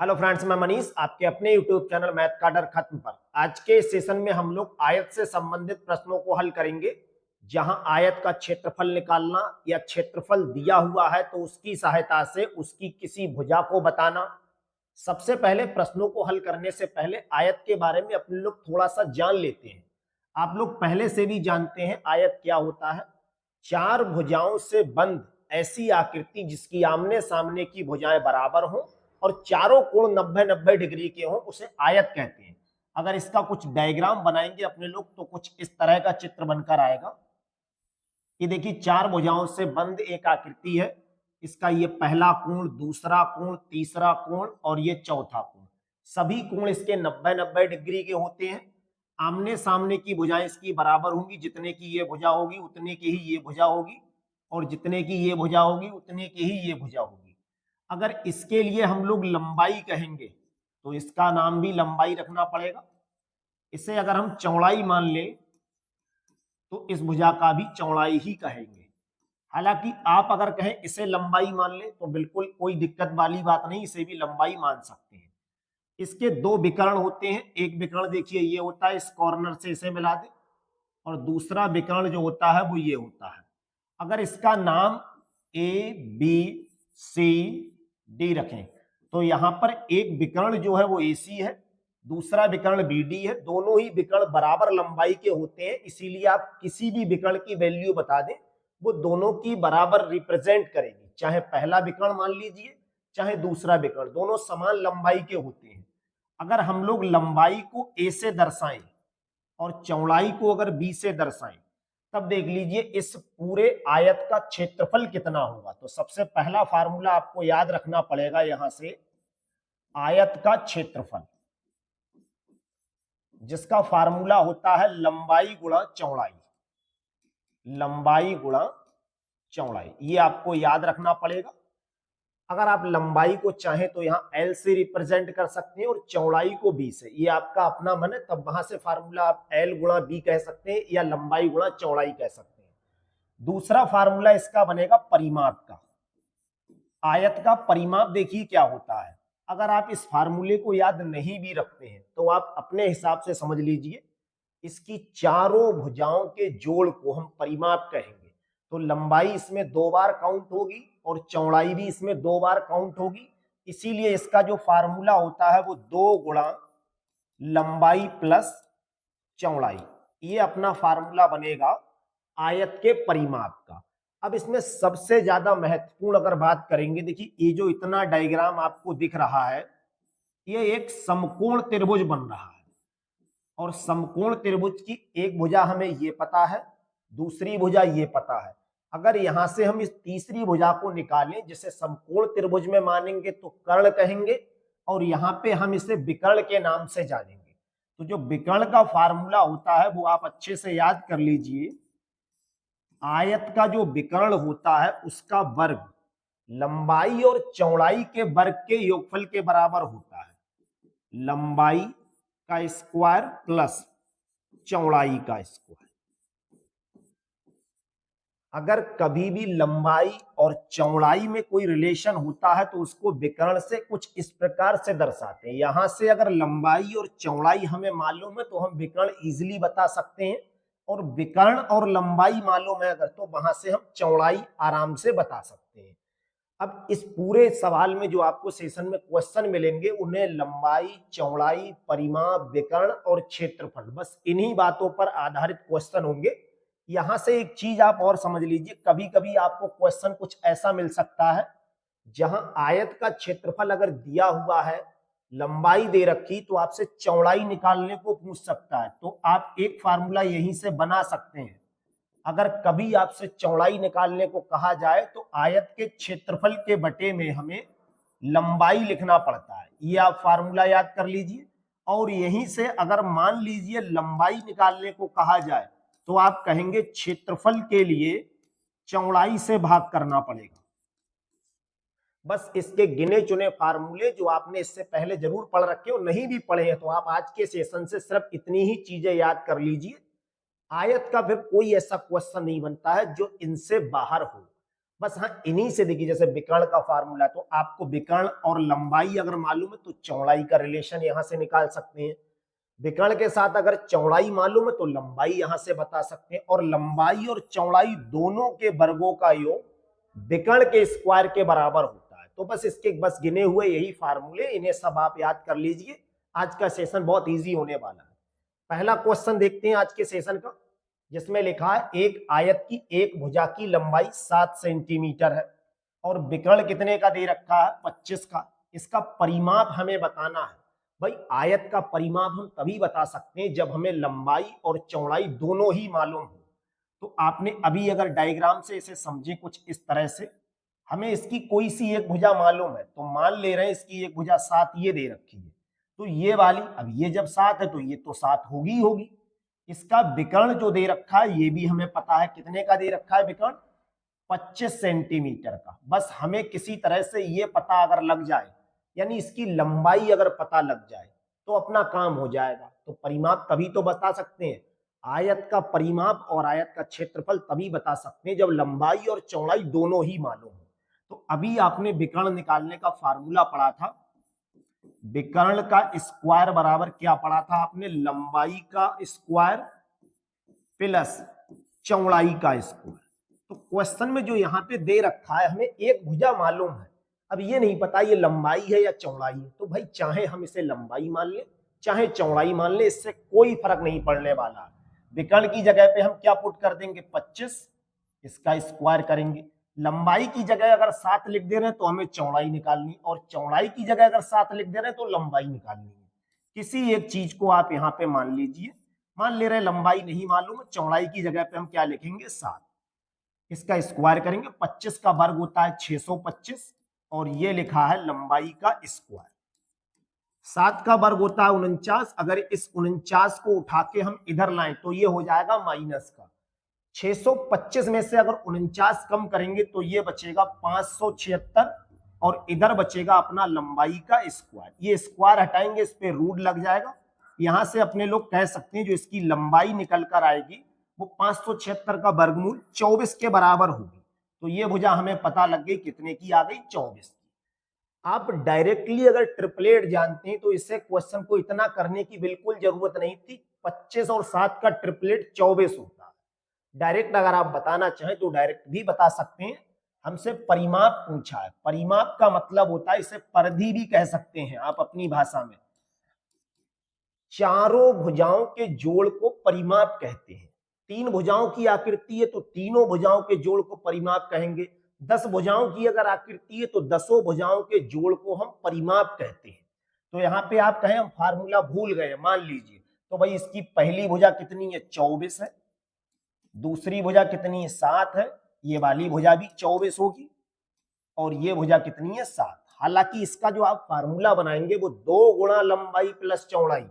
Hello friends, मैं मनीष आपके अपने यूट्यूब चैनल मैथ का डर खत्म पर आज के सेशन में हम लोग आयत से संबंधित प्रश्नों को हल करेंगे। जहां आयत का क्षेत्रफल निकालना या क्षेत्रफल दिया हुआ है तो उसकी सहायता से उसकी किसी भुजा को बताना। सबसे पहले प्रश्नों को हल करने से पहले आयत के बारे में अपने लोग थोड़ा सा जान लेते हैं। आप लोग पहले से भी जानते हैं आयत क्या होता है। चार भुजाओं से बंद ऐसी आकृति जिसकी आमने सामने की भुजाएं बराबर हों और चारों कोण 90-90 डिग्री के हों उसे आयत कहते हैं। अगर इसका कुछ डायग्राम बनाएंगे अपने लोग तो कुछ इस तरह का चित्र बनकर आएगा। ये देखिए, चार भुजाओं से बंद एक आकृति है। इसका ये पहला कोण, दूसरा कोण, तीसरा कोण और ये चौथा कोण। सभी कोण इसके 90-90 डिग्री के होते हैं। आमने सामने की भुजाएं इसकी बराबर होंगी। जितने की ये भुजा होगी उतने की ही ये भुजा होगी और जितने की ये भुजा होगी उतने की ही ये भुजा होगी। अगर इसके लिए हम लोग लंबाई कहेंगे तो इसका नाम भी लंबाई रखना पड़ेगा। इसे अगर हम चौड़ाई मान लें तो इस भुजा का भी चौड़ाई ही कहेंगे। हालांकि आप अगर कहें इसे लंबाई मान ले तो बिल्कुल कोई दिक्कत वाली बात नहीं, इसे भी लंबाई मान सकते हैं। इसके दो विकर्ण होते हैं। एक विकर्ण देखिए ये होता है, इस कॉर्नर से इसे मिला दे, और दूसरा विकर्ण जो होता है वो ये होता है। अगर इसका नाम ए बी सी डी रखें तो यहां पर एक विकर्ण जो है वो AC है, दूसरा विकर्ण BD है। दोनों ही विकर्ण बराबर लंबाई के होते हैं, इसीलिए आप किसी भी विकर्ण की वैल्यू बता दें वो दोनों की बराबर रिप्रेजेंट करेगी। चाहे पहला विकर्ण मान लीजिए चाहे दूसरा विकर्ण, दोनों समान लंबाई के होते हैं। अगर हम लोग लंबाई को A से दर्शाएं और चौड़ाई को अगर B से दर्शाएं तब देख लीजिए इस पूरे आयत का क्षेत्रफल कितना होगा। तो सबसे पहला फार्मूला आपको याद रखना पड़ेगा यहां से, आयत का क्षेत्रफल, जिसका फार्मूला होता है लंबाई गुणा चौड़ाई। लंबाई गुणा चौड़ाई, ये आपको याद रखना पड़ेगा। अगर आप लंबाई को चाहें तो यहाँ L से रिप्रेजेंट कर सकते हैं और चौड़ाई को B से, ये आपका अपना मन है। तब वहां से फार्मूला आप L गुणा B कह सकते हैं या लंबाई गुणा चौड़ाई कह सकते हैं। दूसरा फार्मूला इसका बनेगा परिमाप का। आयत का परिमाप देखिए क्या होता है। अगर आप इस फार्मूले को याद नहीं भी रखते हैं तो आप अपने हिसाब से समझ लीजिए, इसकी चारों भुजाओं के जोड़ को हम परिमाप कहेंगे। तो लंबाई इसमें 2 बार काउंट होगी और चौड़ाई भी इसमें 2 बार काउंट होगी। इसीलिए इसका जो फार्मूला होता है वो 2 गुणा लंबाई प्लस चौड़ाई, ये अपना फार्मूला बनेगा आयत के परिमाप का। अब इसमें सबसे ज्यादा महत्वपूर्ण अगर बात करेंगे, देखिए ये जो इतना डायग्राम आपको दिख रहा है ये एक समकोण त्रिभुज बन रहा है। और समकोण त्रिभुज की एक भुजा हमें ये पता है, दूसरी भुजा ये पता है। अगर यहां से हम इस तीसरी भुजा को निकालें जिसे समकोण त्रिभुज में मानेंगे तो कर्ण कहेंगे, और यहां पे हम इसे विकर्ण के नाम से जानेंगे। तो जो विकर्ण का फार्मूला होता है वो आप अच्छे से याद कर लीजिए। आयत का जो विकर्ण होता है उसका वर्ग लंबाई और चौड़ाई के वर्ग के योगफल के बराबर होता है। लंबाई का स्क्वायर प्लस चौड़ाई का स्क्वायर। अगर कभी भी लंबाई और चौड़ाई में कोई रिलेशन होता है तो उसको विकर्ण से कुछ इस प्रकार से दर्शाते हैं। यहां से अगर लंबाई और चौड़ाई हमें मालूम है तो हम विकर्ण इजीली बता सकते हैं, और विकर्ण और लंबाई मालूम है अगर तो वहां से हम चौड़ाई आराम से बता सकते हैं। अब इस पूरे सवाल में जो आपको सेशन में क्वेश्चन मिलेंगे उन्हें लंबाई, चौड़ाई, परिमाप, विकर्ण और क्षेत्रफल, बस इन्हीं बातों पर आधारित क्वेश्चन होंगे। यहां से एक चीज आप और समझ लीजिए, कभी कभी आपको क्वेश्चन कुछ ऐसा मिल सकता है जहां आयत का क्षेत्रफल अगर दिया हुआ है, लंबाई दे रखी, तो आपसे चौड़ाई निकालने को पूछ सकता है। तो आप एक फार्मूला यहीं से बना सकते हैं। अगर कभी आपसे चौड़ाई निकालने को कहा जाए तो आयत के क्षेत्रफल के बटे में हमें लंबाई लिखना पड़ता है, ये आप फार्मूला याद कर लीजिए। और यहीं से अगर मान लीजिए लंबाई निकालने को कहा जाए तो आप कहेंगे क्षेत्रफल के लिए चौड़ाई से भाग करना पड़ेगा। बस इसके गिने चुने फार्मूले जो आपने इससे पहले जरूर पढ़ रखे हो, नहीं भी पढ़े हैं तो आप आज के सेशन से सिर्फ इतनी ही चीजें याद कर लीजिए। आयत का फिर कोई ऐसा क्वेश्चन नहीं बनता है जो इनसे बाहर हो। बस हाँ, इन्हीं से देखिए, जैसे विकर्ण का फार्मूला, तो आपको विकर्ण और लंबाई अगर मालूम है तो चौड़ाई का रिलेशन यहां से निकाल सकते हैं। विकर्ण के साथ अगर चौड़ाई मालूम है तो लंबाई यहां से बता सकते हैं, और लंबाई और चौड़ाई दोनों के वर्गों का योग विकर्ण के स्क्वायर के बराबर होता है। तो बस इसके बस गिने हुए यही फार्मूले, इन्हें सब आप याद कर लीजिए। आज का सेशन बहुत इजी होने वाला है। पहला क्वेश्चन देखते हैं आज के सेशन का, जिसमें लिखा है एक आयत की एक भुजा की लंबाई 7 सेंटीमीटर है और विकर्ण कितने का दे रखा है, 25 का। इसका परिमाप हमें बताना है। भाई, आयत का परिमाप हम तभी बता सकते हैं जब हमें लंबाई और चौड़ाई दोनों ही मालूम हो। तो आपने अभी अगर डायग्राम से इसे समझे कुछ इस तरह से, हमें इसकी कोई सी एक भुजा मालूम है, तो मान ले रहे हैं इसकी एक भुजा 7 ये दे रखी है, तो ये वाली, अब ये जब 7 है तो ये तो 7 होगी होगी। इसका विकर्ण जो दे रखा है ये भी हमें पता है, कितने का दे रखा है विकर्ण, 25 सेंटीमीटर का। बस हमें किसी तरह से ये पता अगर लग जाए, यानी इसकी लंबाई अगर पता लग जाए, तो अपना काम हो जाएगा। तो परिमाप तभी तो बता सकते हैं, आयत का परिमाप और आयत का क्षेत्रफल तभी बता सकते हैं जब लंबाई और चौड़ाई दोनों ही मालूम हो। तो अभी आपने विकर्ण निकालने का फार्मूला पढ़ा था, विकर्ण का स्क्वायर बराबर क्या पढ़ा था आपने, लंबाई का स्क्वायर प्लस चौड़ाई का स्क्वायर। तो क्वेश्चन में जो यहाँ पे दे रखा है, हमें एक भुजा मालूम है, अब ये नहीं पता ये लंबाई है या चौड़ाई है, तो भाई चाहे हम इसे लंबाई मान लें चाहे चौड़ाई मान लें, इससे कोई फर्क नहीं पड़ने वाला। विकर्ण की जगह पे हम क्या पुट कर देंगे, 25, इसका स्क्वायर करेंगे। लंबाई की जगह अगर 7 लिख दे रहे हैं तो हमें चौड़ाई निकालनी, और चौड़ाई की जगह अगर 7 लिख दे रहे हैं तो लंबाई निकालनी है। किसी एक चीज को आप यहाँ पे मान लीजिए, मान ले रहे हैं लंबाई नहीं मालूम है, चौड़ाई की जगह पे हम क्या लिखेंगे, 7। इसका स्क्वायर करेंगे, 25 का वर्ग होता है 625, और ये लिखा है लंबाई का स्क्वायर। 7 का वर्ग होता है 49, अगर इस 49 को उठा के हम इधर लाएं तो ये हो जाएगा माइनस का। 625 में से अगर 49 कम करेंगे तो ये बचेगा 576, और इधर बचेगा अपना लंबाई का स्क्वायर। ये स्क्वायर हटाएंगे, इस पे रूट लग जाएगा। यहां से अपने लोग कह सकते हैं जो इसकी लंबाई निकल कर आएगी वो 576 का वर्गमूल 24 के बराबर होगी। तो ये भुजा हमें पता लग गई कितने की आ गई, 24 की। आप डायरेक्टली अगर ट्रिपलेट जानते हैं तो इससे क्वेश्चन को इतना करने की बिल्कुल जरूरत नहीं थी। 25 और 7 का ट्रिपलेट 24 होता है। डायरेक्ट अगर आप बताना चाहें तो डायरेक्ट भी बता सकते हैं। हमसे परिमाप पूछा है, परिमाप का मतलब होता है, इसे परिधि भी कह सकते हैं आप अपनी भाषा में। चारों भुजाओं के जोड़ को परिमाप कहते हैं। 3 भुजाओं की आकृति है तो तीनों भुजाओं के जोड़ को परिमाप कहेंगे। 10 भुजाओं की अगर आकृति है तो 10 भुजाओं के जोड़ को हम परिमाप कहते हैं। तो यहाँ पे आप कहें हम फार्मूला भूल गए, मान लीजिए, तो भाई इसकी पहली भुजा कितनी है, 24 है, दूसरी भुजा कितनी है, 7 है, ये वाली भुजा भी 24 होगी, और ये भुजा कितनी है, 7। हालांकि इसका जो आप फार्मूला बनाएंगे वो 2 गुणा लंबाई प्लस चौड़ाई,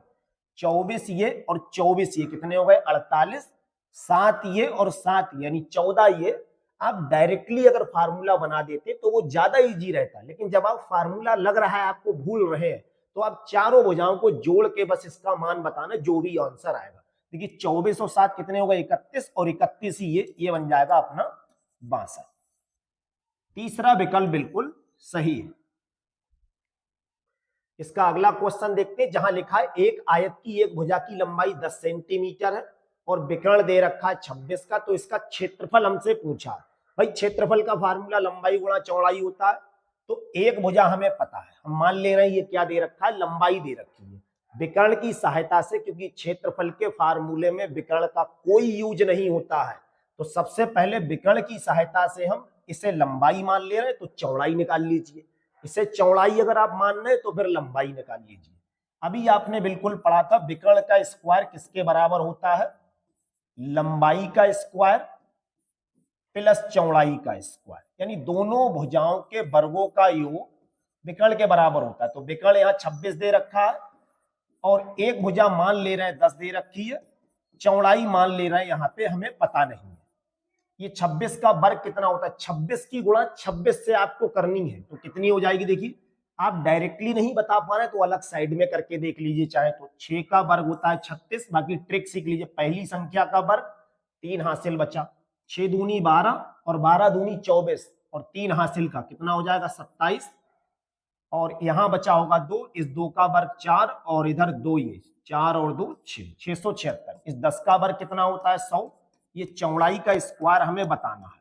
24 ये और 24 ये कितने हो गए, 48, 7 ये और 7 यानी 14 ये। आप डायरेक्टली अगर फार्मूला बना देते तो वो ज्यादा इजी रहता, लेकिन जब आप फार्मूला लग रहा है आपको भूल रहे हैं, तो आप चारों भुजाओं को जोड़ के बस इसका मान बताना, जो भी आंसर आएगा। देखिए 24 और 7 कितने हो गए, 31, और 31 ही ये बन जाएगा अपना 62। तीसरा विकल्प बिल्कुल सही है। इसका अगला क्वेश्चन देखते हैं, जहां लिखा है एक आयत की एक भुजा की लंबाई 10 सेंटीमीटर है और विकर्ण दे रखा है 26 का, तो इसका क्षेत्रफल हमसे पूछा। भाई क्षेत्रफल का फार्मूला लंबाई गुणा चौड़ाई होता है, तो एक भुजा हमें पता है, हम मान ले रहे हैं ये क्या दे रखा है, लंबाई दे रखी है। विकर्ण की सहायता से, क्योंकि क्षेत्रफल के फार्मूले में विकर्ण का कोई यूज नहीं होता है, तो सबसे पहले विकर्ण की सहायता से हम इसे लंबाई मान ले रहे हैं, तो चौड़ाई निकाल लीजिए। इसे चौड़ाई अगर आप मान रहे हैं तो फिर लंबाई निकाल लीजिए। अभी आपने बिल्कुल पढ़ा था विकर्ण का स्क्वायर किसके बराबर होता है, लंबाई का स्क्वायर प्लस चौड़ाई का स्क्वायर, यानी दोनों भुजाओं के वर्गों का योग विकर्ण के बराबर होता है। तो विकर्ण यहाँ 26 दे रखा है और एक भुजा मान ले रहे हैं 10 दे रखी है, चौड़ाई मान ले रहे हैं यहाँ पे हमें पता नहीं है। ये 26 का वर्ग कितना होता है, 26 की गुणा 26 से आपको करनी है, तो कितनी हो जाएगी। देखिए आप डायरेक्टली नहीं बता पा रहे तो अलग साइड में करके देख लीजिए चाहे तो। 6 का वर्ग होता है 36, बाकी ट्रिक सीख लीजिए, पहली संख्या का वर्ग 3 हासिल बचा, 6 दूनी 12 और 12 दूनी 24, और 3 हासिल का कितना हो जाएगा 27, और यहां बचा होगा 2, इस 2 का वर्ग 4 और इधर 2, ये 4 और 2 6, 676। इस 10 का वर्ग कितना होता है 100। ये चौड़ाई का स्क्वायर हमें बताना है।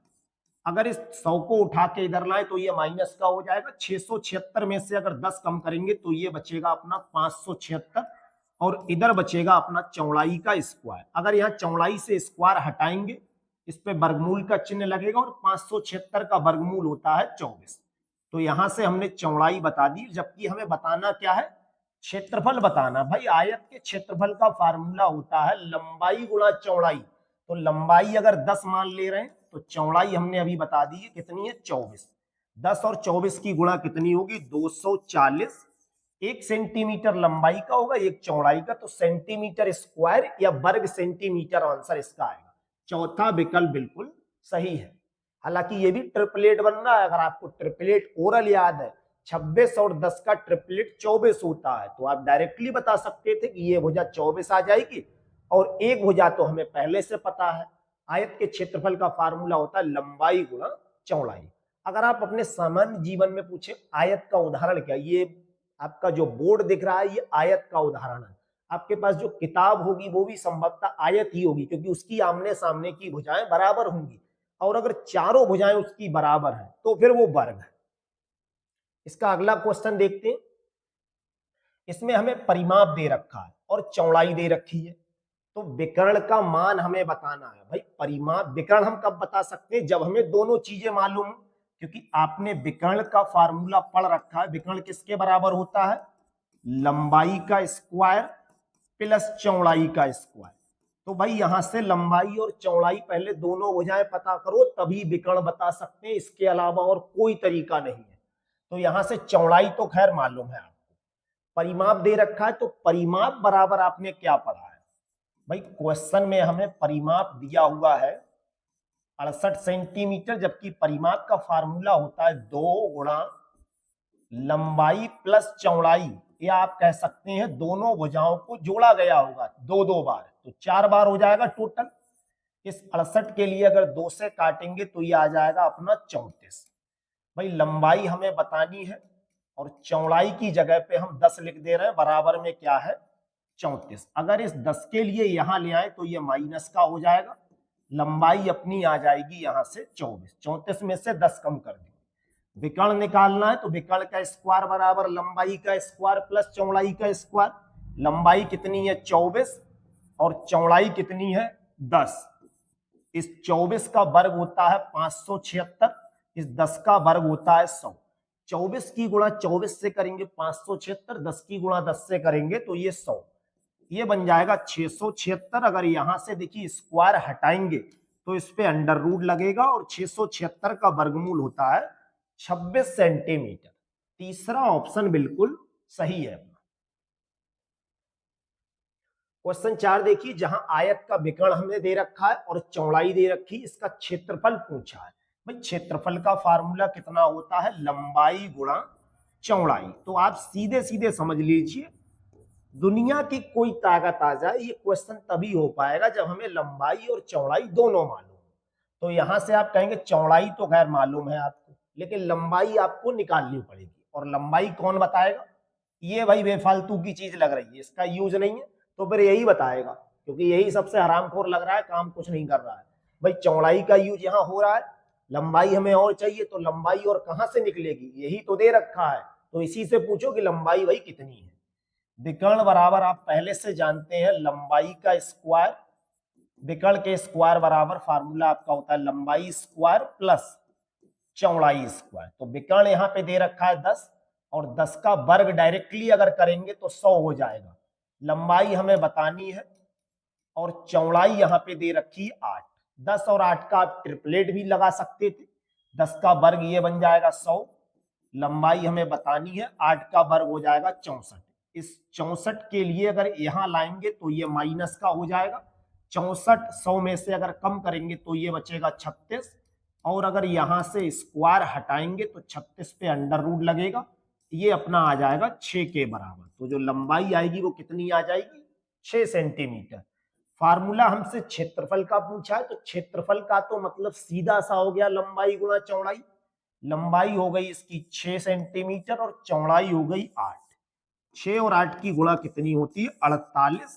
अगर इस 100 को उठा के इधर लाए तो ये माइनस का हो जाएगा। 676 में से अगर 10 कम करेंगे तो ये बचेगा अपना 576, और इधर बचेगा अपना चौड़ाई का स्क्वायर। अगर यहाँ चौड़ाई से स्क्वायर हटाएंगे, इस पे वर्गमूल का चिन्ह लगेगा, और 576 का वर्गमूल होता है 24। तो यहां से हमने चौड़ाई बता दी, जबकि हमें बताना क्या है, क्षेत्रफल बताना। भाई आयत के क्षेत्रफल का फार्मूला होता है लंबाई गुणा चौड़ाई। तो लंबाई अगर 10 मान ले रहे हैं तो चौड़ाई हमने अभी बता दी है कितनी है 24। 10 और 24 की गुणा कितनी होगी 240। 1 सेंटीमीटर लंबाई का होगा, 1 चौड़ाई का, तो सेंटीमीटर स्क्वायर या वर्ग सेंटीमीटर आंसर इसका आएगा। चौथा विकल्प बिल्कुल सही है। हालांकि ये भी ट्रिपलेट बन रहा है। अगर आपको ट्रिपलेट ओरल याद है, 26 और 10 का ट्रिपलेट 24 होता है, तो आप डायरेक्टली बता सकते थे कि ये भुजा 24 आ जाएगी, और एक भुजा तो हमें पहले से पता है। आयत के क्षेत्रफल का फार्मूला होता है लंबाई गुणा चौड़ाई। अगर आप अपने सामान्य जीवन में पूछे आयत का उदाहरण क्या, ये आपका जो बोर्ड दिख रहा है ये आयत का उदाहरण है। आपके पास जो किताब होगी वो भी संभवतः आयत ही होगी, क्योंकि उसकी आमने सामने की भुजाएं बराबर होंगी, और अगर चारों भुजाएं उसकी बराबर है तो फिर वो वर्ग है। इसका अगला क्वेश्चन देखते हैं। इसमें हमें परिमाप दे रखा है और चौड़ाई दे रखी है, तो विकर्ण का मान हमें बताना है। भाई परिमाप विकर्ण हम कब बता सकते हैं, जब हमें दोनों चीजें मालूम, क्योंकि आपने विकर्ण का फार्मूला पढ़ रखा है। विकर्ण किसके बराबर होता है, लंबाई का स्क्वायर प्लस चौड़ाई का स्क्वायर। तो भाई यहां से लंबाई और चौड़ाई पहले दोनों भुजाएं पता करो, तभी विकर्ण बता सकते हैं, इसके अलावा और कोई तरीका नहीं है। तो यहां से चौड़ाई तो खैर मालूम है आपको, परिमाप दे रखा है, तो परिमाप बराबर आपने क्या पढ़ा है भाई, क्वेश्चन में हमें परिमाप दिया हुआ है 68 सेंटीमीटर, जबकि परिमाप का फार्मूला होता है 2 गुणा लंबाई प्लस चौड़ाई, या आप कह सकते हैं दोनों भुजाओं को जोड़ा गया होगा 2-2 बार, तो 4 बार हो जाएगा टोटल। इस 68 के लिए अगर 2 से काटेंगे तो ये आ जाएगा अपना 34। भाई लंबाई हमें बतानी है, और चौड़ाई की जगह पे हम 10 लिख दे रहे हैं, बराबर में क्या है 34। अगर इस 10 के लिए यहां ले आए तो ये माइनस का हो जाएगा, लंबाई अपनी आ जाएगी यहां से 24। 34 में से 10 कम कर देंगे, विकर्ण निकालना है, तो विकर्ण का स्क्वायर बराबर लंबाई का स्क्वायर प्लस चौड़ाई का स्क्वायर। लंबाई कितनी है 24 और चौड़ाई कितनी है 10। इस 24 का वर्ग होता है 576, इस 10 का वर्ग होता है 100। 24 की गुणा 24 से करेंगे 576, 10 की गुणा 10 से करेंगे तो ये 100, ये बन जाएगा 676। अगर यहां से देखिए स्क्वायर हटाएंगे तो इस पे अंडर रूट लगेगा, और 676 का वर्गमूल होता है 26 सेंटीमीटर। तीसरा ऑप्शन बिल्कुल सही है। क्वेश्चन 4 देखिए, जहां आयत का विकर्ण हमने दे रखा है और चौड़ाई दे रखी, इसका क्षेत्रफल पूछा है। भाई क्षेत्रफल का फार्मूला कितना होता है, लंबाई गुणा चौड़ाई। तो आप सीधे सीधे समझ लीजिए, दुनिया की कोई ताकत आ जाए, ये क्वेश्चन तभी हो पाएगा जब हमें लंबाई और चौड़ाई दोनों मालूम। तो यहां से आप कहेंगे चौड़ाई तो खैर मालूम है आपको, लेकिन लंबाई आपको निकालनी पड़ेगी, और लंबाई कौन बताएगा, ये भाई बेफालतू की चीज लग रही है, इसका यूज नहीं है, तो फिर यही बताएगा, क्योंकि यही सबसे हरामखोर लग रहा है, काम कुछ नहीं कर रहा है। भाई चौड़ाई का यूज यहाँ हो रहा है, लंबाई हमें और चाहिए, तो लंबाई और कहां से निकलेगी, यही तो दे रखा है, तो इसी से पूछो कि लंबाई भाई कितनी है। विकर्ण बराबर आप पहले से जानते हैं लंबाई का स्क्वायर, विकर्ण के स्क्वायर बराबर फार्मूला आपका होता है लंबाई स्क्वायर प्लस चौड़ाई स्क्वायर। तो विकर्ण यहाँ पे दे रखा है 10, और 10 का वर्ग डायरेक्टली अगर करेंगे तो 100 हो जाएगा। लंबाई हमें बतानी है, और चौड़ाई यहाँ पे दे रखी है 8। 10 और 8 का आप ट्रिपलेट भी लगा सकते थे, 10 का वर्ग ये बन जाएगा 100, लंबाई हमें बतानी है, 8 का वर्ग हो जाएगा 64। इस 64 के लिए अगर यहां लाएंगे तो ये माइनस का हो जाएगा, 64 100 में से अगर कम करेंगे तो ये बचेगा 36, और अगर यहां से स्क्वायर हटाएंगे तो 36 पे अंडर रूट लगेगा, ये अपना आ जाएगा 6 के बराबर। तो जो लंबाई आएगी वो कितनी आ जाएगी 6 सेंटीमीटर। फार्मूला हमसे क्षेत्रफल का पूछा है, तो क्षेत्रफल का तो मतलब सीधा सा हो गया लंबाई गुणा चौड़ाई। लंबाई हो गई इसकी 6 सेंटीमीटर और चौड़ाई हो गई 8। 6 और 8 की गुणा कितनी होती है? 48।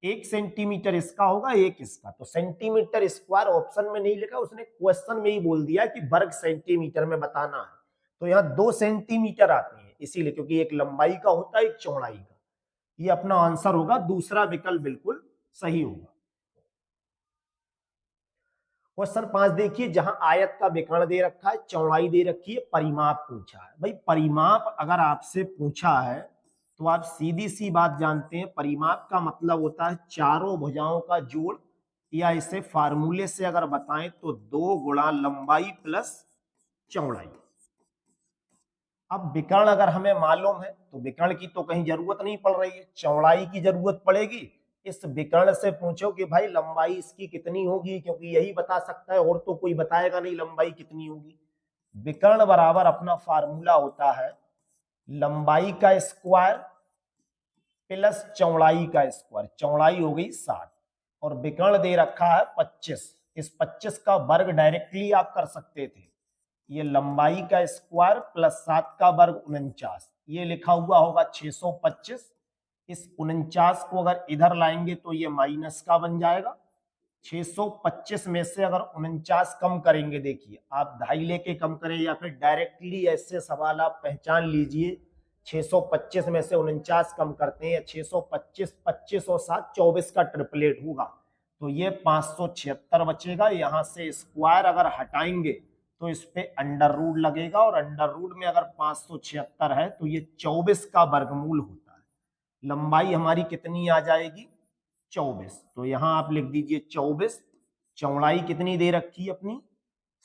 1 सेंटीमीटर इसका होगा, 1 इसका, तो सेंटीमीटर स्क्वायर ऑप्शन में नहीं लिखा, उसने क्वेश्चन में ही बोल दिया कि वर्ग सेंटीमीटर में बताना है। तो यहाँ 2 सेंटीमीटर आते हैं इसीलिए, क्योंकि एक लंबाई का होता है एक चौड़ाई का। ये अपना आंसर होगा, दूसरा विकल्प बिल्कुल सही होगा। क्वेश्चन 5 देखिए, जहां आयत का विकर्ण दे रखा है, चौड़ाई दे रखी है, परिमाप पूछा है। भाई परिमाप अगर आपसे पूछा है तो आप सीधी सी बात जानते हैं, परिमाप का मतलब होता है चारों भुजाओं का जोड़, या इसे फार्मूले से अगर बताएं तो 2 गुणा लंबाई प्लस चौड़ाई। अब विकर्ण अगर हमें मालूम है तो विकर्ण की तो कहीं जरूरत नहीं पड़ रही है, चौड़ाई की जरूरत पड़ेगी। इस विकर्ण से पूछो कि भाई लंबाई इसकी कितनी होगी, क्योंकि यही बता सकता है, और तो कोई बताएगा नहीं लंबाई कितनी होगी। विकर्ण बराबर अपना फार्मूला होता है लंबाई का स्क्वायर प्लस चौड़ाई का स्क्वायर। चौड़ाई हो गई 7 और विकर्ण दे रखा है 25। इस 25 का वर्ग डायरेक्टली आप कर सकते थे, ये लंबाई का स्क्वायर प्लस 7 का वर्ग 49, ये लिखा हुआ होगा 625। इस 49 को अगर इधर लाएंगे तो ये माइनस का बन जाएगा। 625 में से अगर 49 कम करेंगे, देखिए आप ढाई लेके कम करें या फिर डायरेक्टली ऐसे सवाल आप पहचान लीजिए। 625 में से 49 कम करते हैं, 625 25 और 7 24 का ट्रिपलेट होगा, तो ये 576 बचेगा। यहां से स्क्वायर अगर हटाएंगे तो इस पे अंडर रूट लगेगा, और अंडर रूट में अगर 576 है तो ये 24 का वर्गमूल होता है। लंबाई हमारी कितनी आ जाएगी? 24। तो यहां आप लिख दीजिए 24। चौड़ाई कितनी दे रखी है अपनी?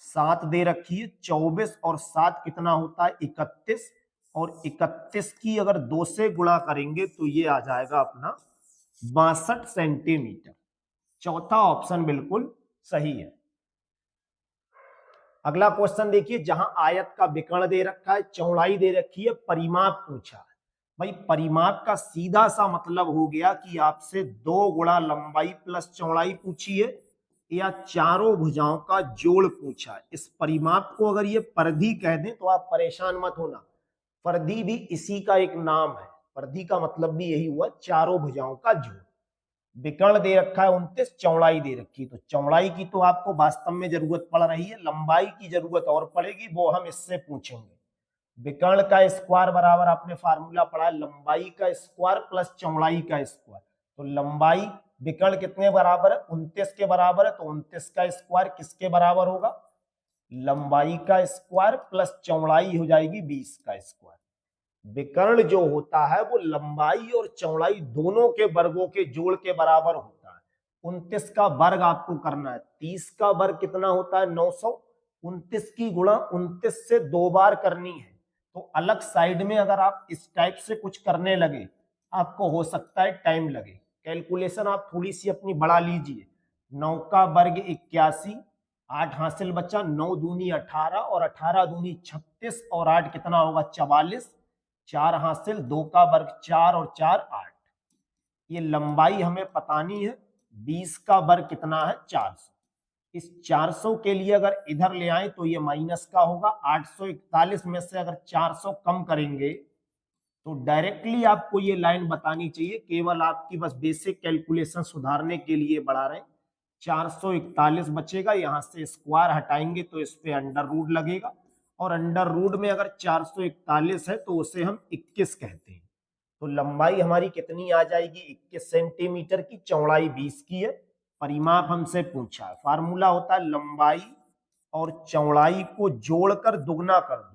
7 दे रखी है। 24 और 7 कितना होता है? 31, और 31 की अगर 2 से गुणा करेंगे तो ये आ जाएगा अपना 62 सेंटीमीटर। चौथा ऑप्शन बिल्कुल सही है। अगला क्वेश्चन देखिए, जहां आयत का विकर्ण दे रखा है, चौड़ाई दे रखी है, परिमाप पूछा है। भाई परिमाप का सीधा सा मतलब हो गया कि आपसे 2 गुणा लंबाई प्लस चौड़ाई पूछी है, या चारों भुजाओं का जोड़ पूछा है। इस परिमाप को अगर ये परिधि कह दें तो आप परेशान मत होना, परिधि भी इसी का एक नाम है। परिधि का मतलब भी यही हुआ, चारों भुजाओं का जोड़। विकर्ण दे रखा है 29, चौड़ाई दे रखी है, तो चौड़ाई की तो आपको वास्तव में जरूरत पड़ रही है, लंबाई की जरूरत और पड़ेगी, वो हम इससे पूछेंगे। विकर्ण का स्क्वायर बराबर आपने फार्मूला पढ़ा, लंबाई का स्क्वायर प्लस चौड़ाई का स्क्वायर। तो लंबाई विकर्ण कितने बराबर है? 29 के बराबर है, तो 29 का स्क्वायर किसके बराबर होगा? लंबाई का स्क्वायर प्लस चौड़ाई हो जाएगी 20 का स्क्वायर। विकर्ण जो होता है वो लंबाई और चौड़ाई दोनों के वर्गों के जोड़ के बराबर होता है। 29 का वर्ग आपको करना है, 30 का वर्ग कितना होता है? 900। 29 की गुणा 29 से 2 बार करनी है, तो अलग साइड में अगर आप इस टाइप से कुछ करने लगे, आपको हो सकता है टाइम लगे। कैलकुलेशन आप थोड़ी सी अपनी बढ़ा लीजिए। 9 का वर्ग 81, 8 हासिल बचा, 9 दूनी 18 और 18 दूनी 36, और 8 कितना होगा? 44। 4 हासिल, 2 का वर्ग 4 और 4 8। ये लंबाई हमें पता नहीं है। 20 का वर्ग कितना है? 400। इस 400 के लिए अगर इधर ले आए तो ये माइनस का होगा। 841 में से अगर 400 कम करेंगे तो डायरेक्टली आपको ये लाइन बतानी चाहिए, केवल आपकी बस बेसिक कैलकुलेशन सुधारने के लिए बढ़ा रहे हैं। 441 बचेगा, यहां से स्क्वायर हटाएंगे तो इस पे अंडर रूट लगेगा, और अंडर रूट में अगर 441 है तो उसे हम 21 कहते हैं। तो लंबाई हमारी कितनी आ जाएगी? 21 सेंटीमीटर की, चौड़ाई 20 की है। परिमाप हमसे पूछा है, फार्मूला होता है लंबाई और चौड़ाई को जोड़कर दुगना कर दो।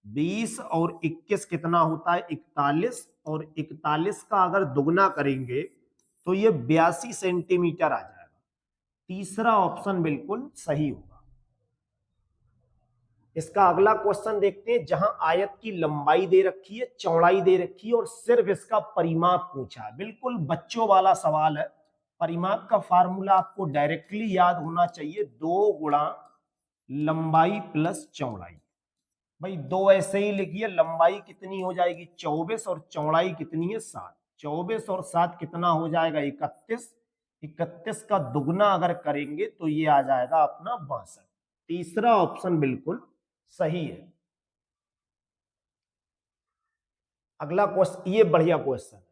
20 और 21 कितना होता है? 41, और 41 का अगर दुगना करेंगे तो ये 82 सेंटीमीटर आ जाएगा। तीसरा ऑप्शन बिल्कुल सही होगा। इसका अगला क्वेश्चन देखते हैं, जहां आयत की लंबाई दे रखी है, चौड़ाई दे रखी है, और सिर्फ इसका परिमाप पूछा है। बिल्कुल बच्चों वाला सवाल है। परिमाप का फार्मूला आपको डायरेक्टली याद होना चाहिए, 2 गुणा लंबाई प्लस चौड़ाई। भाई 2 ऐसे ही लिखिए, लंबाई कितनी हो जाएगी? 24, और चौड़ाई कितनी है? 7। 24 और 7 कितना हो जाएगा? 31। 31 का दुगना अगर करेंगे तो ये आ जाएगा अपना 62। तीसरा ऑप्शन बिल्कुल सही है। अगला क्वेश्चन, ये बढ़िया क्वेश्चन है।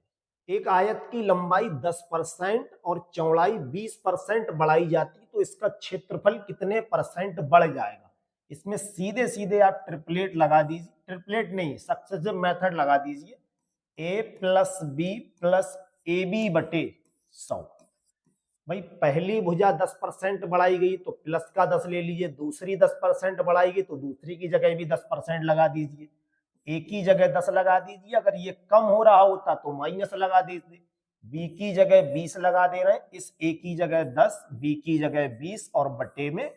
एक आयत की लंबाई 10% और चौड़ाई 20% बढ़ाई जाती तो इसका क्षेत्रफल कितने परसेंट बढ़ जाएगा? इसमें सीधे सीधे आप ट्रिपलेट लगा दीजिए, ट्रिपलेट नहीं, सक्सेसिव मेथड लगा दीजिए। a plus B plus A B बटे 100। भाई पहली भुजा 10% बढ़ाई गई तो प्लस का 10 ले लीजिए, दूसरी 10% बढ़ाई गई तो दूसरी की जगह भी 10% लगा दीजिए, ए की जगह 10 लगा दीजिए। अगर ये कम हो रहा होता तो माइनस लगा दीजिए। बी की जगह 20 लगा दे रहे हैं, इस ए की जगह 10, बी की जगह 20 और बटे में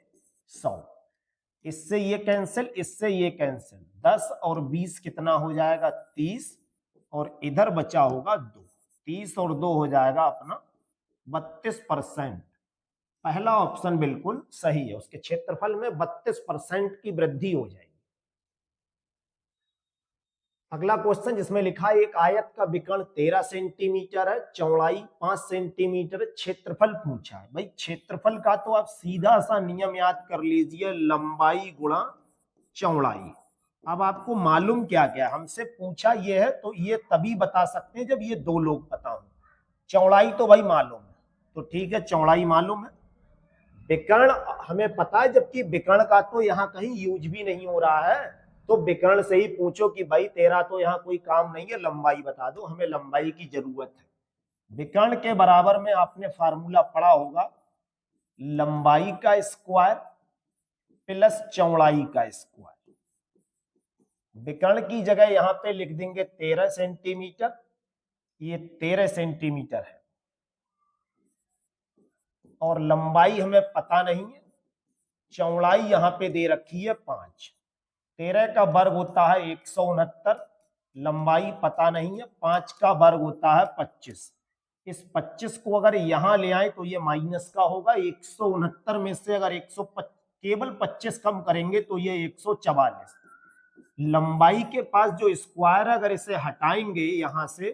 100। इससे ये कैंसिल, इससे ये कैंसिल, 10 और 20 कितना हो जाएगा? 30, और इधर बचा होगा 2। 30 और 2 हो जाएगा अपना 32%। पहला ऑप्शन बिल्कुल सही है, उसके क्षेत्रफल में 32% की वृद्धि हो जाएगी। अगला क्वेश्चन जिसमें लिखा है एक आयत का विकर्ण 13 सेंटीमीटर है, चौड़ाई 5 सेंटीमीटर, क्षेत्रफल पूछा है। भाई क्षेत्रफल का तो आप सीधा सा नियम याद कर लीजिए, लंबाई गुणा चौड़ाई। अब आपको मालूम क्या क्या, हमसे पूछा ये है तो ये तभी बता सकते हैं जब ये दो लोग पता हो। चौड़ाई तो भाई मालूम है, तो ठीक है, चौड़ाई मालूम है। विकर्ण हमें पता है, जबकि विकर्ण का तो यहाँ कहीं यूज भी नहीं हो रहा है, तो विकर्ण से ही पूछो कि भाई तेरा तो यहाँ कोई काम नहीं है, लंबाई बता दो, हमें लंबाई की जरूरत है। विकर्ण के बराबर में आपने फार्मूला पढ़ा होगा, लंबाई का स्क्वायर प्लस चौड़ाई का स्क्वायर। विकर्ण की जगह यहाँ पे लिख देंगे 13 सेंटीमीटर, ये 13 सेंटीमीटर है, और लंबाई हमें पता नहीं है, चौड़ाई यहाँ पे दे रखी है 5। 13 का वर्ग होता है 169, लंबाई पता नहीं है, 5 का वर्ग होता है 25। इस 25 को अगर यहां ले आए तो ये माइनस का होगा, 169 में से अगर केवल 25 कम करेंगे तो ये 144। लंबाई के पास जो स्क्वायर है, अगर इसे हटाएंगे यहां से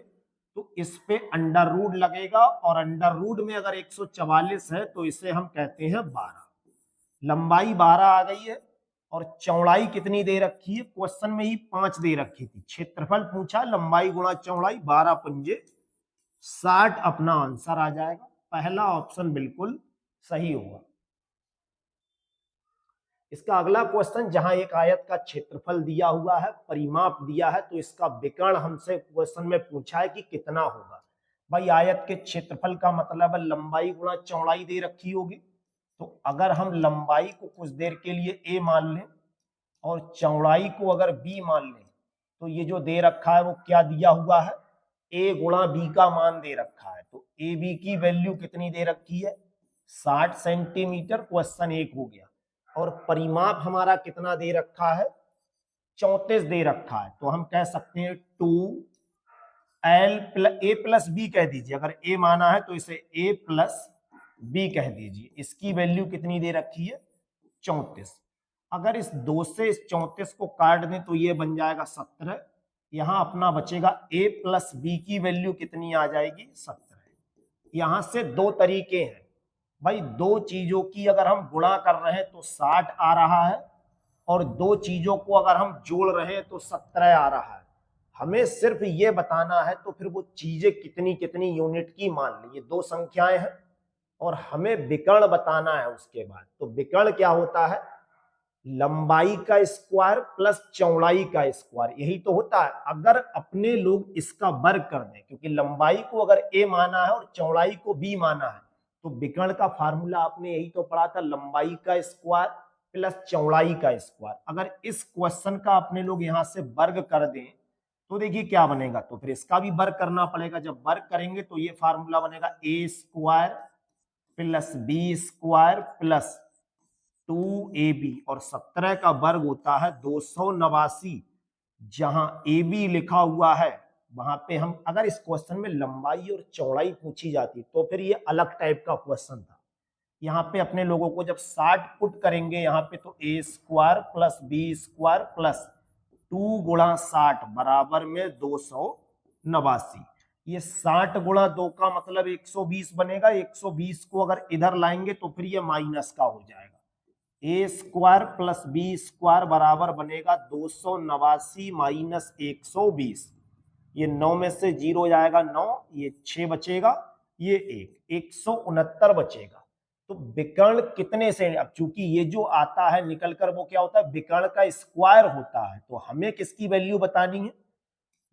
तो इस पे अंडर रूट लगेगा, और अंडर रूट में अगर 144 है तो इसे हम कहते हैं 12। लंबाई 12 आ गई है, और चौड़ाई कितनी दे रखी है? क्वेश्चन में ही 5 दे रखी थी। क्षेत्रफल पूछा, लंबाई गुणा चौड़ाई, 12 पंजे 60 अपना आंसर आ जाएगा। पहला ऑप्शन बिल्कुल सही होगा। इसका अगला क्वेश्चन, जहां एक आयत का क्षेत्रफल दिया हुआ है, परिमाप दिया है, तो इसका विकर्ण हमसे क्वेश्चन में पूछा है कि कितना होगा। भाई आयत के क्षेत्रफल का मतलब है लंबाई गुणा चौड़ाई दे रखी होगी, तो अगर हम लंबाई को कुछ देर के लिए a मान लें और चौड़ाई को अगर b मान लें, तो ये जो दे रखा है वो क्या दिया हुआ है? a गुणा b का मान दे रखा है, तो ए बी की वैल्यू कितनी दे रखी है? 60 सेंटीमीटर, क्वेश्चन 1 हो गया। और परिमाप हमारा कितना दे रखा है? 34 दे रखा है, तो हम कह सकते हैं 2l a प्लस बी कह दीजिए, अगर a माना है तो इसे a प्लस बी कह दीजिए। इसकी वैल्यू कितनी दे रखी है? 34। अगर इस 2 से इस 34 को काट दें तो ये बन जाएगा 17। यहां अपना बचेगा a प्लस बी की वैल्यू कितनी आ जाएगी? 17। यहां से दो तरीके हैं भाई, दो चीजों की अगर हम गुणा कर रहे हैं तो 60 आ रहा है, और दो चीजों को अगर हम जोड़ रहे हैं तो 17 आ रहा है। हमें सिर्फ ये बताना है, तो फिर वो चीजें कितनी कितनी यूनिट की मान ली, ये दो संख्याएं हैं, और हमें विकर्ण बताना है उसके बाद। तो विकर्ण क्या होता है? लंबाई का स्क्वायर प्लस चौड़ाई का स्क्वायर, यही तो होता है। अगर अपने लोग इसका वर्ग कर दें, क्योंकि लंबाई को अगर a माना है और चौड़ाई को b माना है, तो विकर्ण का फार्मूला आपने यही तो पढ़ा था, लंबाई का स्क्वायर प्लस चौड़ाई का स्क्वायर। अगर इस क्वेश्चन का अपने लोग यहां से वर्ग कर दें तो देखिए क्या बनेगा, तो फिर इसका भी वर्ग करना पड़ेगा। जब वर्ग करेंगे तो ये फार्मूला बनेगा a square plus B square plus 2ab, और 17 का वर्ग होता है 289। जहां ab लिखा हुआ है वहां पे हम, अगर इस क्वेश्चन में लंबाई और चौड़ाई पूछी जाती तो फिर ये अलग टाइप का क्वेश्चन था। यहाँ पे अपने लोगों को जब 60 पुट करेंगे यहाँ पे, तो a square plus B square plus 2 गुणा 60 बराबर में 289। ये 60 गुणा 2 का मतलब 120 बनेगा। 120 को अगर इधर लाएंगे तो फिर ये माइनस का हो जाएगा। ए स्क्वायर प्लस बी स्क्वायर बराबर बनेगा 289 माइनस 120। ये 9 में से 0 जाएगा 9, ये 6 बचेगा, ये 169 बचेगा। तो विकर्ण कितने से, अब चूंकि ये जो आता है निकल कर वो क्या होता है, विकर्ण का स्क्वायर होता है, तो हमें किसकी वैल्यू बतानी है,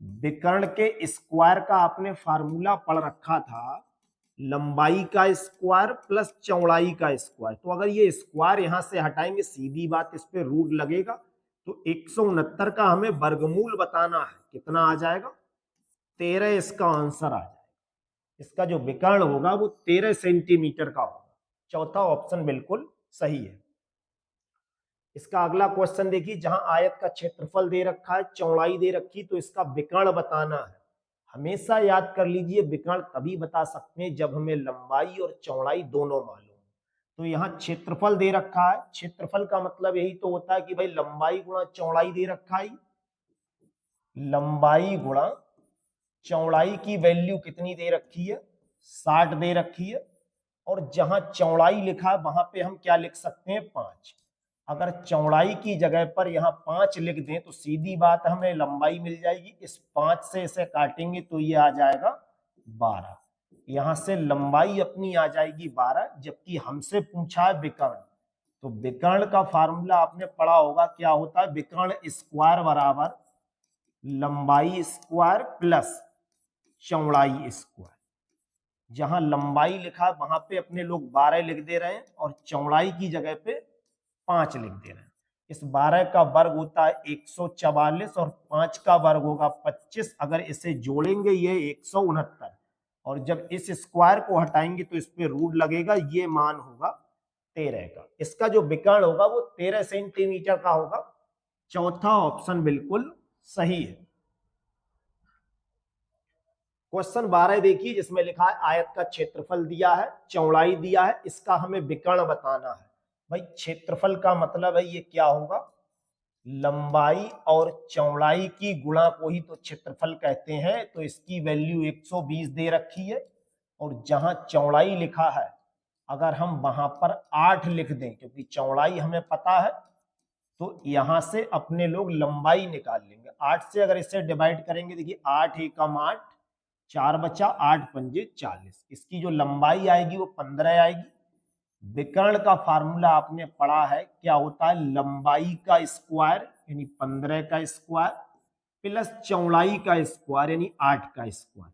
विकर्ण के स्क्वायर का आपने फार्मूला पढ़ रखा था, लंबाई का स्क्वायर प्लस चौड़ाई का स्क्वायर। तो अगर ये स्क्वायर यहां से हटाएंगे, सीधी बात इस पे रूट लगेगा, तो 169 का हमें वर्गमूल बताना है, कितना आ जाएगा 13, इसका आंसर आ जाएगा। इसका जो विकर्ण होगा वो 13 सेंटीमीटर का होगा। चौथा ऑप्शन बिल्कुल सही है। इसका अगला क्वेश्चन देखिए, जहां आयत का क्षेत्रफल दे रखा है, चौड़ाई दे रखी, तो इसका विकर्ण बताना है। हमेशा याद कर लीजिए, विकर्ण तभी बता सकते हैं जब हमें लंबाई और चौड़ाई दोनों मालूम। तो यहाँ क्षेत्रफल दे रखा है, क्षेत्रफल का मतलब यही तो होता है कि भाई लंबाई गुणा चौड़ाई दे रखा है, लंबाई गुणा चौड़ाई की वैल्यू कितनी दे रखी है, 60 दे रखी है। और जहां चौड़ाई लिखा है वहां पे हम क्या लिख सकते हैं, 5। अगर चौड़ाई की जगह पर यहाँ 5 लिख दें तो सीधी बात हमें लंबाई मिल जाएगी। इस 5 से इसे काटेंगे तो ये आ जाएगा 12। यहां से लंबाई अपनी आ जाएगी 12, जबकि हमसे पूछा है विकर्ण। तो विकर्ण का फार्मूला आपने पढ़ा होगा, क्या होता है, विकर्ण स्क्वायर बराबर लंबाई स्क्वायर प्लस चौड़ाई स्क्वायर। जहां लंबाई लिखा वहां पे अपने लोग 12 लिख दे रहे हैं और चौड़ाई की जगह पे 5 लिख दे रहे हैं। इस 12 का वर्ग होता है 144 और 5 का वर्ग होगा 25। अगर इसे जोड़ेंगे ये 169, और जब इस स्क्वायर को हटाएंगे तो इस पे रूट लगेगा, ये मान होगा 13 का। इसका जो विकर्ण होगा वो 13 सेंटीमीटर का होगा। चौथा ऑप्शन बिल्कुल सही है। क्वेश्चन 12 देखिए, जिसमें लिखा है आयत का क्षेत्रफल दिया है, चौड़ाई दिया है, इसका हमें विकर्ण बताना है। भाई क्षेत्रफल का मतलब है ये क्या होगा, लंबाई और चौड़ाई की गुणा को ही तो क्षेत्रफल कहते हैं। तो इसकी वैल्यू 120 दे रखी है, और जहां चौड़ाई लिखा है अगर हम वहां पर 8 लिख दें, क्योंकि चौड़ाई हमें पता है, तो यहां से अपने लोग लंबाई निकाल लेंगे। 8 से अगर इसे डिवाइड करेंगे, देखिए 8 एकम 8, 4 बचा, 8 पंजे 40। इसकी जो लंबाई आएगी वो 15 आएगी। विकर्ण का फार्मूला आपने पढ़ा है, क्या होता है, लंबाई का स्क्वायर यानी 15 का स्क्वायर प्लस चौड़ाई का स्क्वायर यानी 8 का स्क्वायर।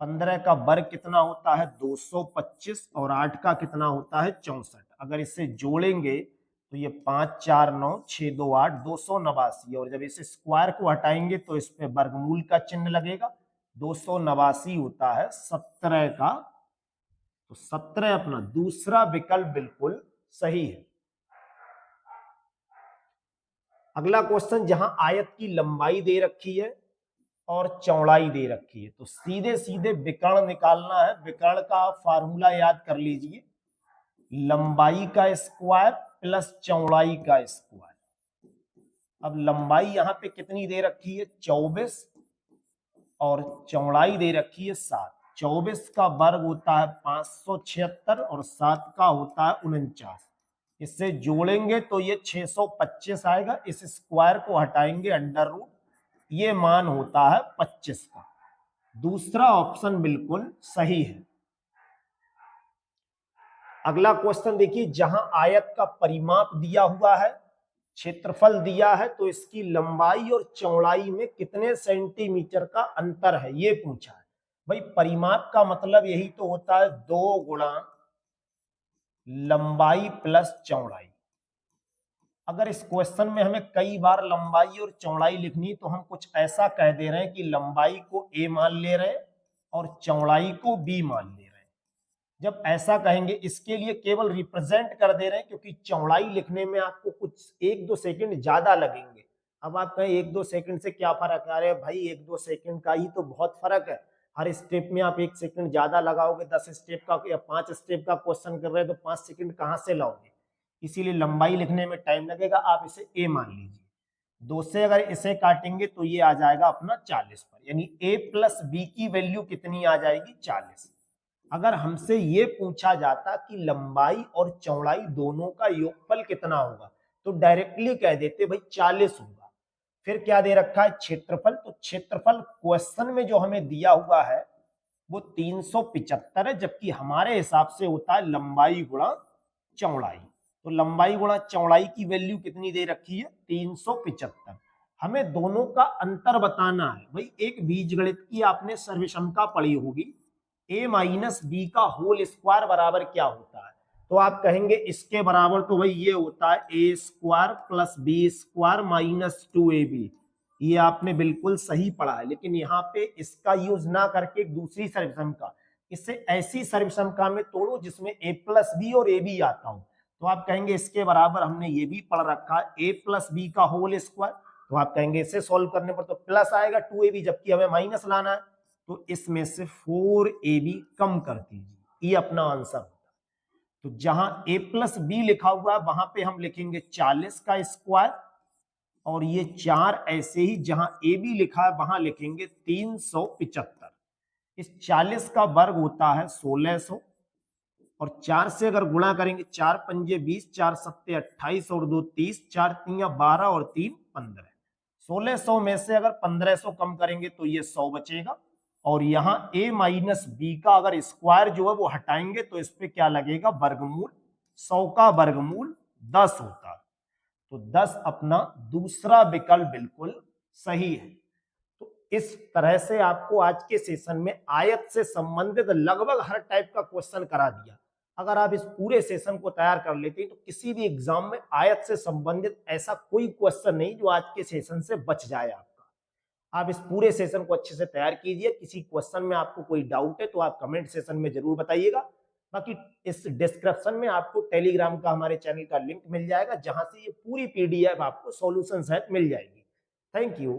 15 का वर्ग कितना होता है 225, और 8 का कितना होता है 64। अगर इसे जोड़ेंगे तो ये 5 4 9 6 2 8 289, और जब इस स्क्वायर को हटाएंगे तो इस पे वर्गमूल का चिन्ह लगेगा। 289 होता है 17 का, तो 17 अपना दूसरा विकल्प बिल्कुल सही है। अगला क्वेश्चन, जहां आयत की लंबाई दे रखी है और चौड़ाई दे रखी है, तो सीधे सीधे विकर्ण निकालना है। विकर्ण का फार्मूला याद कर लीजिए, लंबाई का स्क्वायर प्लस चौड़ाई का स्क्वायर। अब लंबाई यहां पे कितनी दे रखी है 24, और चौड़ाई दे रखी है 7। 24 का वर्ग होता है 576 और 7 का होता है 49। इससे जोड़ेंगे तो ये 625 आएगा। इस स्क्वायर को हटाएंगे अंडर रूट, ये मान होता है 25 का। दूसरा ऑप्शन बिल्कुल सही है। अगला क्वेश्चन देखिए, जहां आयत का परिमाप दिया हुआ है, क्षेत्रफल दिया है, तो इसकी लंबाई और चौड़ाई में कितने सेंटीमीटर का अंतर है ये पूछा है। भाई परिमाप का मतलब यही तो होता है 2 गुणा लंबाई प्लस चौड़ाई। अगर इस क्वेश्चन में हमें कई बार लंबाई और चौड़ाई लिखनी, तो हम कुछ ऐसा कह दे रहे हैं कि लंबाई को a मान ले रहे हैं और चौड़ाई को b मान ले रहे हैं। जब ऐसा कहेंगे, इसके लिए केवल रिप्रेजेंट कर दे रहे हैं, क्योंकि चौड़ाई लिखने में आपको कुछ 1-2 सेकंड ज्यादा लगेंगे। अब आप कहें 1-2 सेकंड से क्या फर्क है, अरे भाई 1-2 सेकंड का ही तो बहुत फर्क है। हर स्टेप में आप 1 सेकंड ज्यादा लगाओगे, 10 स्टेप का या 5 स्टेप का क्वेश्चन कर रहे हैं तो 5 सेकंड कहां से लाओगे। इसीलिए लंबाई लिखने में टाइम लगेगा। आप इसे a मान लीजिए। 2 से अगर इसे काटेंगे तो ये आ जाएगा अपना 40 पर, यानी a प्लस b की वैल्यू कितनी आ जाएगी 40। अगर हमसे ये पूछा जाता कि लंबाई और चौड़ाई दोनों का योगफल कितना होगा, तो डायरेक्टली कह देते भाई 40 होगा। फिर क्या दे रखा है, क्षेत्रफल। तो क्षेत्रफल क्वेश्चन में जो हमें दिया हुआ है वो 375 है, जबकि हमारे हिसाब से होता है लंबाई गुणा चौड़ाई। तो लंबाई गुणा चौड़ाई की वैल्यू कितनी दे रखी है, 375। हमें दोनों का अंतर बताना है। भाई एक बीजगणित की आपने सर्वसमता पढ़ी होगी, a माइनस बी का होल स्क्वायर बराबर क्या होता है। तो आप कहेंगे इसके बराबर तो भाई ये होता है A square plus B square minus 2ab। ये आपने बिल्कुल सही पढ़ा है, लेकिन यहाँ पे इसका यूज ना करके दूसरी सर्वसमता, इसे ऐसी सर्वसमता में तोड़ो जिसमें a प्लस बी और ए बी आता हो। तो आप कहेंगे इसके बराबर हमने ये भी पढ़ रखा है a प्लस बी का होल स्क्वायर। तो आप कहेंगे इसे सॉल्व करने पर तो प्लस आएगा 2ab, जबकि हमें माइनस लाना है। तो इसमें से 4ab कम कर दीजिए, ये अपना आंसर होता है। तो जहां a प्लस बी लिखा हुआ है वहां पे हम लिखेंगे 40 का स्क्वायर, और ये 4 ऐसे ही जहां ए बी लिखा है वहां लिखेंगे 375। इस 40 का वर्ग होता है 1600, और 4 से अगर गुणा करेंगे, 4 पंजे 20, 4 सत्ते 28 और 2 30, 4 तिया 12 और 3 15। 1600 में से अगर 1500 कम करेंगे तो ये 100 बचेगा, और यहाँ a माइनस बी का अगर स्क्वायर जो है वो हटाएंगे तो इस पे क्या लगेगा, वर्गमूल। 100 का वर्गमूल 10 होता है। तो 10 अपना दूसरा विकल्प बिल्कुल सही है। तो इस तरह से आपको आज के सेशन में आयत से संबंधित लगभग हर टाइप का क्वेश्चन करा दिया। अगर आप इस पूरे सेशन को तैयार कर लेते हैं तो किसी भी एग्जाम में आयत से संबंधित ऐसा कोई क्वेश्चन नहीं जो आज के सेशन से बच जाए आपका। आप इस पूरे सेशन को अच्छे से तैयार कीजिए। किसी क्वेश्चन में आपको कोई डाउट है तो आप कमेंट सेशन में जरूर बताइएगा। बाकी इस डिस्क्रिप्शन में आपको टेलीग्राम का हमारे चैनल का लिंक मिल जाएगा, जहां से ये पूरी पीडीएफ आपको सॉल्यूशन सहित मिल जाएगी। Thank you.